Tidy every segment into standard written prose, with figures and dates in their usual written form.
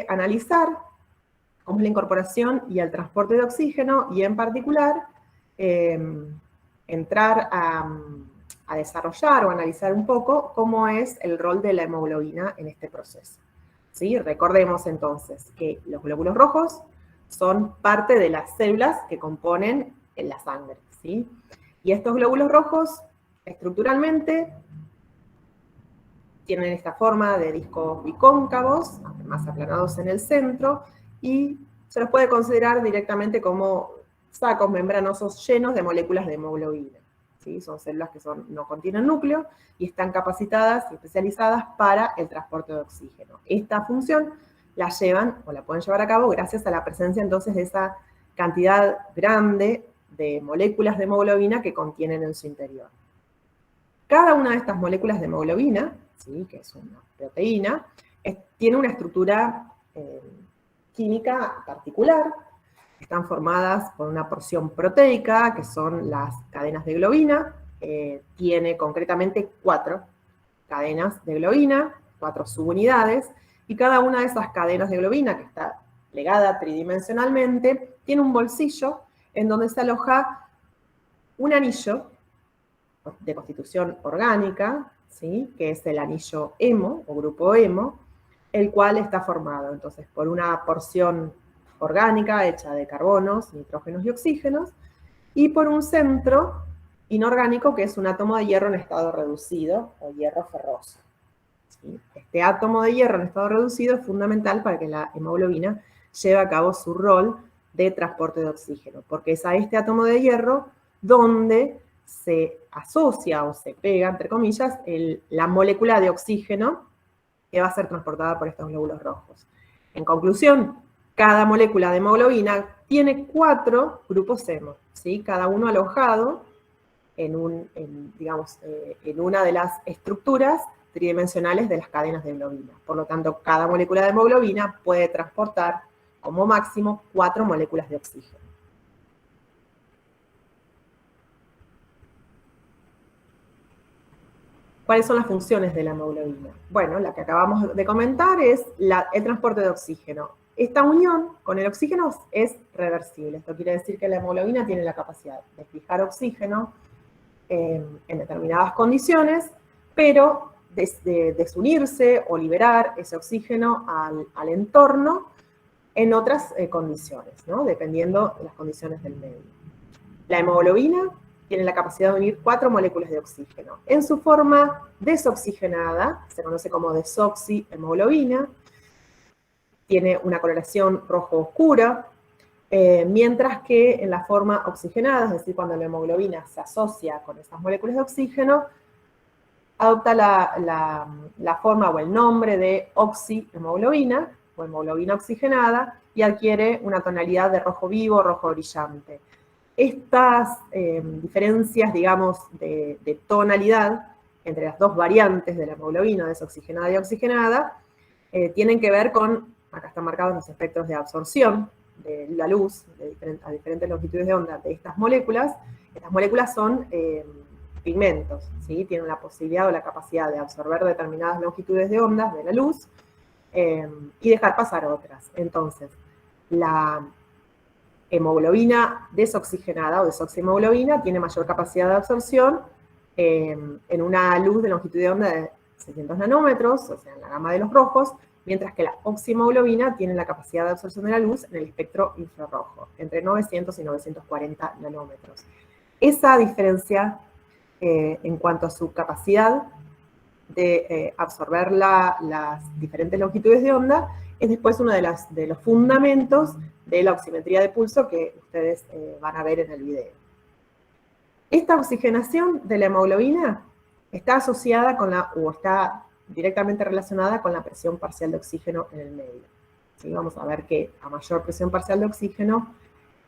analizar cómo es la incorporación y el transporte de oxígeno, y en particular entrar a desarrollar o analizar un poco cómo es el rol de la hemoglobina en este proceso. ¿Sí? Recordemos entonces que los glóbulos rojos son parte de las células que componen la sangre, ¿sí? Y estos glóbulos rojos, estructuralmente, tienen esta forma de discos bicóncavos, más aplanados en el centro, y se los puede considerar directamente como sacos membranosos llenos de moléculas de hemoglobina. ¿Sí? Son células que no contienen núcleo y están capacitadas y especializadas para el transporte de oxígeno. Esta función la llevan, o la pueden llevar a cabo, gracias a la presencia entonces de esa cantidad grande de moléculas de hemoglobina que contienen en su interior. Cada una de estas moléculas de hemoglobina, ¿sí? Que es una proteína, tiene una estructura química particular. Están formadas por una porción proteica, que son las cadenas de globina. Tiene concretamente 4 cadenas de globina, 4 subunidades, y cada una de esas cadenas de globina, que está plegada tridimensionalmente, tiene un bolsillo en donde se aloja un anillo de constitución orgánica, ¿sí? Que es el anillo hemo, o grupo hemo, el cual está formado entonces por una porción orgánica hecha de carbonos, nitrógenos y oxígenos, y por un centro inorgánico que es un átomo de hierro en estado reducido, o hierro ferroso. ¿Sí? Este átomo de hierro en estado reducido es fundamental para que la hemoglobina lleve a cabo su rol de transporte de oxígeno, porque es a este átomo de hierro donde se asocia o se pega, entre comillas, la molécula de oxígeno que va a ser transportada por estos glóbulos rojos. En conclusión, cada molécula de hemoglobina tiene 4 grupos hemo, ¿sí? Cada uno alojado en una de las estructuras tridimensionales de las cadenas de globina. Por lo tanto, cada molécula de hemoglobina puede transportar como máximo 4 moléculas de oxígeno. ¿Cuáles son las funciones de la hemoglobina? Bueno, la que acabamos de comentar es el transporte de oxígeno. Esta unión con el oxígeno es reversible. Esto quiere decir que la hemoglobina tiene la capacidad de fijar oxígeno en determinadas condiciones, pero desunirse o liberar ese oxígeno al entorno en otras condiciones, ¿no? Dependiendo de las condiciones del medio. La hemoglobina tiene la capacidad de unir 4 moléculas de oxígeno. En su forma desoxigenada, se conoce como desoxihemoglobina, tiene una coloración rojo oscura, mientras que en la forma oxigenada, es decir, cuando la hemoglobina se asocia con esas moléculas de oxígeno, adopta la forma o el nombre de oxihemoglobina, o hemoglobina oxigenada, y adquiere una tonalidad de rojo vivo, rojo brillante. Estas diferencias, digamos, de tonalidad entre las dos variantes de la hemoglobina, desoxigenada y oxigenada, tienen que ver con, acá están marcados los espectros de absorción de la luz a diferentes longitudes de onda de estas moléculas. Estas moléculas son pigmentos, ¿sí? Tienen la posibilidad o la capacidad de absorber determinadas longitudes de ondas de la luz y dejar pasar otras. Entonces, la hemoglobina desoxigenada o desoxihemoglobina tiene mayor capacidad de absorción en una luz de longitud de onda de 600 nanómetros, o sea, en la gama de los rojos, mientras que la oxihemoglobina tiene la capacidad de absorción de la luz en el espectro infrarrojo, entre 900 y 940 nanómetros. Esa diferencia en cuanto a su capacidad de absorber las diferentes longitudes de onda es después uno de los fundamentos de la oximetría de pulso que ustedes van a ver en el video. Esta oxigenación de la hemoglobina está asociada o está directamente relacionada con la presión parcial de oxígeno en el medio. ¿Sí? Vamos a ver que a mayor presión parcial de oxígeno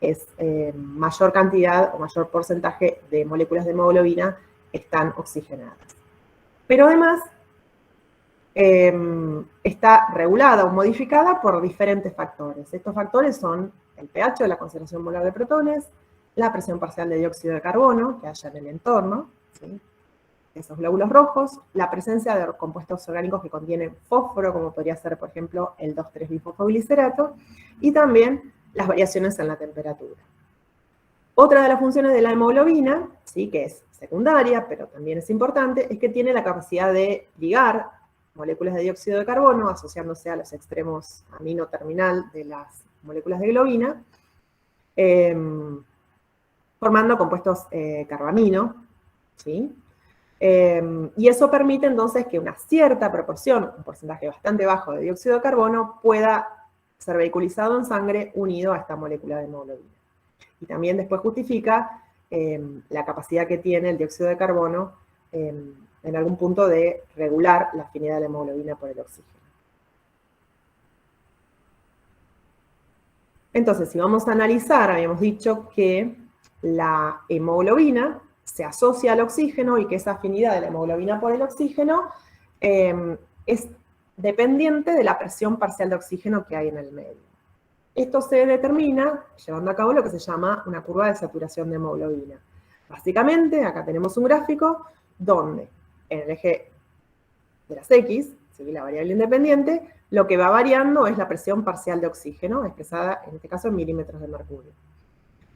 es mayor cantidad o mayor porcentaje de moléculas de hemoglobina están oxigenadas. Pero además está regulada o modificada por diferentes factores. Estos factores son el pH, la concentración molar de protones, la presión parcial de dióxido de carbono que haya en el entorno, ¿sí? esos glóbulos rojos, la presencia de compuestos orgánicos que contienen fósforo, como podría ser, por ejemplo, el 2,3-bifosfoglicerato, y también las variaciones en la temperatura. Otra de las funciones de la hemoglobina, ¿sí?, que es secundaria, pero también es importante, es que tiene la capacidad de ligar moléculas de dióxido de carbono, asociándose a los extremos amino terminal de las moléculas de globina, formando compuestos carbamino, ¿sí? Y eso permite entonces que una cierta proporción, un porcentaje bastante bajo de dióxido de carbono, pueda ser vehiculizado en sangre unido a esta molécula de hemoglobina. Y también después justifica la capacidad que tiene el dióxido de carbono en algún punto de regular la afinidad de la hemoglobina por el oxígeno. Entonces, si vamos a analizar, habíamos dicho que la hemoglobina se asocia al oxígeno y que esa afinidad de la hemoglobina por el oxígeno es dependiente de la presión parcial de oxígeno que hay en el medio. Esto se determina llevando a cabo lo que se llama una curva de saturación de hemoglobina. Básicamente, acá tenemos un gráfico donde en el eje de las X, ¿sí?, la variable independiente, lo que va variando es la presión parcial de oxígeno, expresada en este caso en milímetros de mercurio.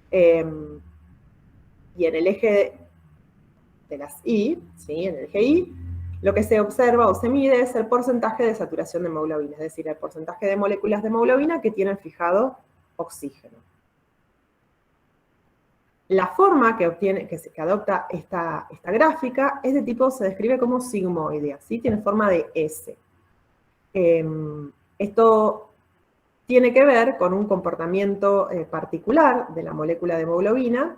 Y en el eje de las Y, ¿sí?, en el eje Y, lo que se observa o se mide es el porcentaje de saturación de hemoglobina, es decir, el porcentaje de moléculas de hemoglobina que tienen fijado oxígeno. La forma que adopta esta gráfica es de tipo, se describe como sigmoidea, ¿sí? Tiene forma de S. Esto tiene que ver con un comportamiento particular de la molécula de hemoglobina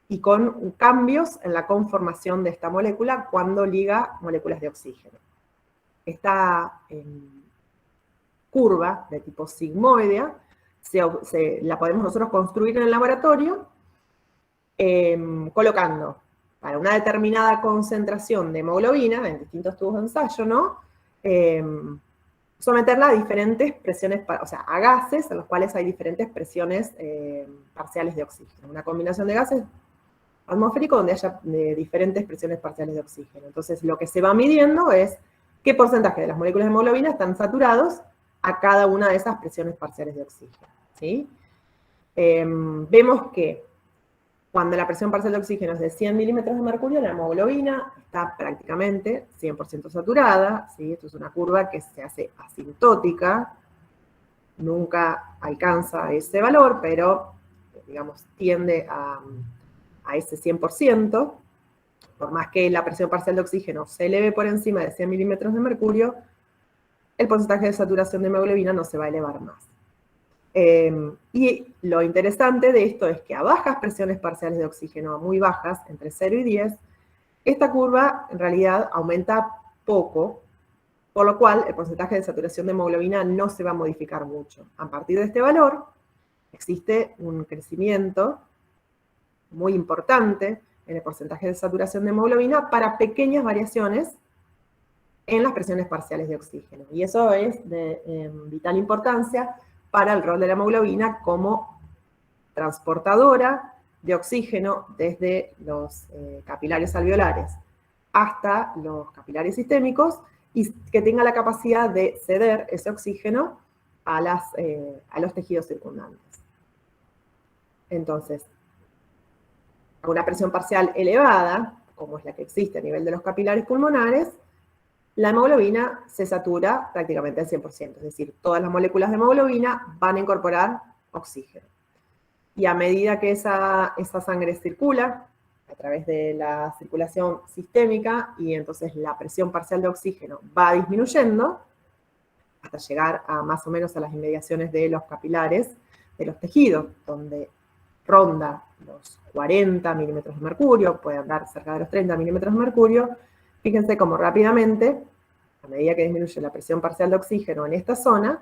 y con cambios en la conformación de esta molécula cuando liga moléculas de oxígeno. Esta curva de tipo sigmoidea la podemos nosotros construir en el laboratorio colocando para una determinada concentración de hemoglobina en distintos tubos de ensayo, ¿no? Someterla a diferentes presiones, o sea, a gases en los cuales hay diferentes presiones parciales de oxígeno. Una combinación de gases atmosféricos donde haya diferentes presiones parciales de oxígeno. Entonces, lo que se va midiendo es qué porcentaje de las moléculas de hemoglobina están saturados a cada una de esas presiones parciales de oxígeno, ¿sí? Vemos que cuando la presión parcial de oxígeno es de 100 milímetros de mercurio, la hemoglobina está prácticamente 100% saturada, ¿sí? Esto es una curva que se hace asintótica, nunca alcanza ese valor, pero, digamos, tiende a ese 100%, por más que la presión parcial de oxígeno se eleve por encima de 100 milímetros de mercurio, el porcentaje de saturación de hemoglobina no se va a elevar más. Y lo interesante de esto es que a bajas presiones parciales de oxígeno, a muy bajas, entre 0 y 10, esta curva en realidad aumenta poco, por lo cual el porcentaje de saturación de hemoglobina no se va a modificar mucho. A partir de este valor, existe un crecimiento muy importante en el porcentaje de saturación de hemoglobina para pequeñas variaciones en las presiones parciales de oxígeno. Y eso es de vital importancia para el rol de la hemoglobina como transportadora de oxígeno desde los capilares alveolares hasta los capilares sistémicos y que tenga la capacidad de ceder ese oxígeno a los tejidos circundantes. Entonces, a una presión parcial elevada, como es la que existe a nivel de los capilares pulmonares, la hemoglobina se satura prácticamente al 100%, es decir, todas las moléculas de hemoglobina van a incorporar oxígeno. Y a medida que esa sangre circula, a través de la circulación sistémica, y entonces la presión parcial de oxígeno va disminuyendo, hasta llegar a más o menos a las inmediaciones de los capilares de los tejidos, donde ronda los 40 milímetros de mercurio, puede andar cerca de los 30 milímetros de mercurio. Fíjense cómo rápidamente, a medida que disminuye la presión parcial de oxígeno en esta zona,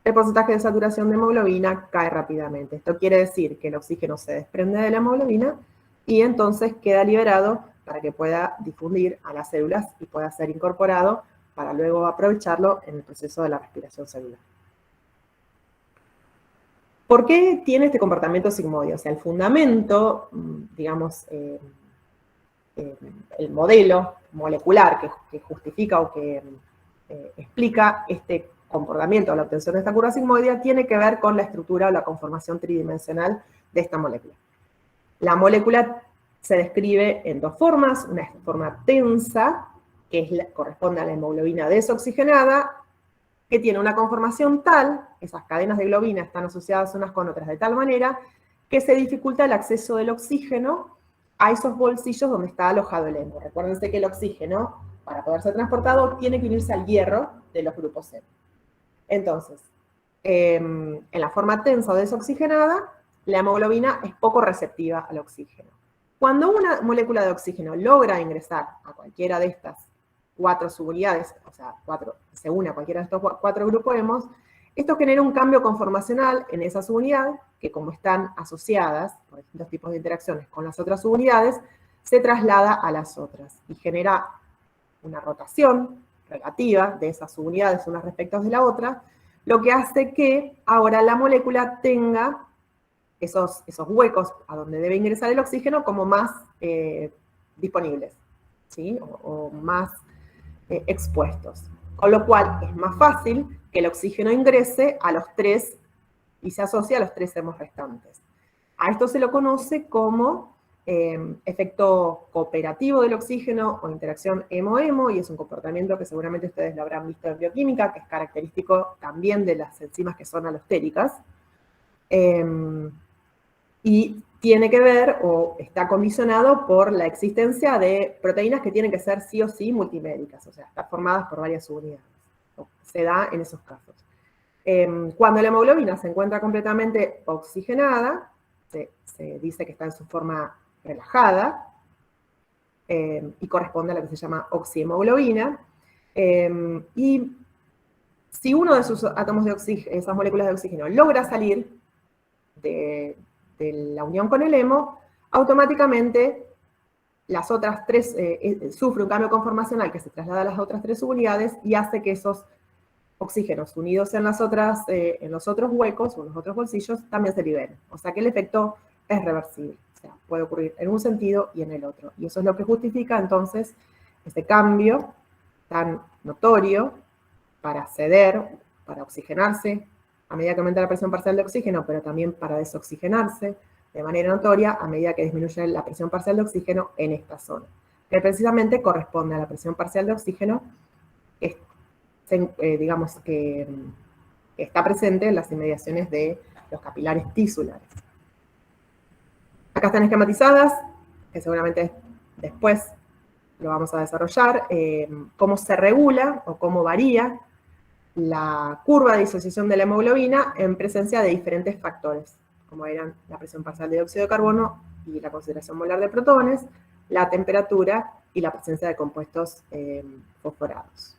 el porcentaje de saturación de hemoglobina cae rápidamente. Esto quiere decir que el oxígeno se desprende de la hemoglobina y entonces queda liberado para que pueda difundir a las células y pueda ser incorporado para luego aprovecharlo en el proceso de la respiración celular. ¿Por qué tiene este comportamiento sigmoide? O sea, el fundamento, digamos, el modelo molecular que justifica o que explica este comportamiento o la obtención de esta curva sigmoidea tiene que ver con la estructura o la conformación tridimensional de esta molécula. La molécula se describe en dos formas, una forma tensa, que corresponde a la hemoglobina desoxigenada, que tiene una conformación tal, esas cadenas de globina están asociadas unas con otras de tal manera, que se dificulta el acceso del oxígeno a esos bolsillos donde está alojado el hemo. Recuérdense que el oxígeno, para poder ser transportado, tiene que unirse al hierro de los grupos hemo. Entonces, en la forma tensa o desoxigenada, la hemoglobina es poco receptiva al oxígeno. Cuando una molécula de oxígeno logra ingresar a cualquiera de estas 4 subunidades, o sea, se une a cualquiera de estos 4 grupos hemos, esto genera un cambio conformacional en esa subunidad, que como están asociadas por distintos tipos de interacciones con las otras subunidades, se traslada a las otras y genera una rotación relativa de esas subunidades unas respecto de la otra, lo que hace que ahora la molécula tenga esos huecos a donde debe ingresar el oxígeno como más disponibles, ¿sí? o más expuestos. Con lo cual es más fácil que el oxígeno ingrese a los 3 y se asocie a los 3 hemos restantes. A esto se lo conoce como efecto cooperativo del oxígeno o interacción hemo-hemo, y es un comportamiento que seguramente ustedes lo habrán visto en bioquímica, que es característico también de las enzimas que son alostéricas. Y tiene que ver, o está condicionado por la existencia de proteínas que tienen que ser sí o sí multimédicas, o sea, están formadas por varias subunidades. Se da en esos casos. Cuando la hemoglobina se encuentra completamente oxigenada, se dice que está en su forma relajada, y corresponde a lo que se llama oxihemoglobina, y si uno de sus átomos de oxígeno, esas moléculas de oxígeno, logra salir de la unión con el hemo, automáticamente las otras 3 sufre un cambio conformacional que se traslada a las otras 3 subunidades y hace que esos oxígenos unidos en los otros huecos o en los otros bolsillos también se liberen. O sea que el efecto es reversible. O sea, puede ocurrir en un sentido y en el otro. Y eso es lo que justifica entonces este cambio tan notorio para ceder, para oxigenarse a medida que aumenta la presión parcial de oxígeno, pero también para desoxigenarse de manera notoria a medida que disminuye la presión parcial de oxígeno en esta zona, que precisamente corresponde a la presión parcial de oxígeno digamos que está presente en las inmediaciones de los capilares tisulares. Acá están esquematizadas, que seguramente después lo vamos a desarrollar, cómo se regula o cómo varía la curva de disociación de la hemoglobina en presencia de diferentes factores, como eran la presión parcial de dióxido de carbono y la concentración molar de protones, la temperatura y la presencia de compuestos fosforados.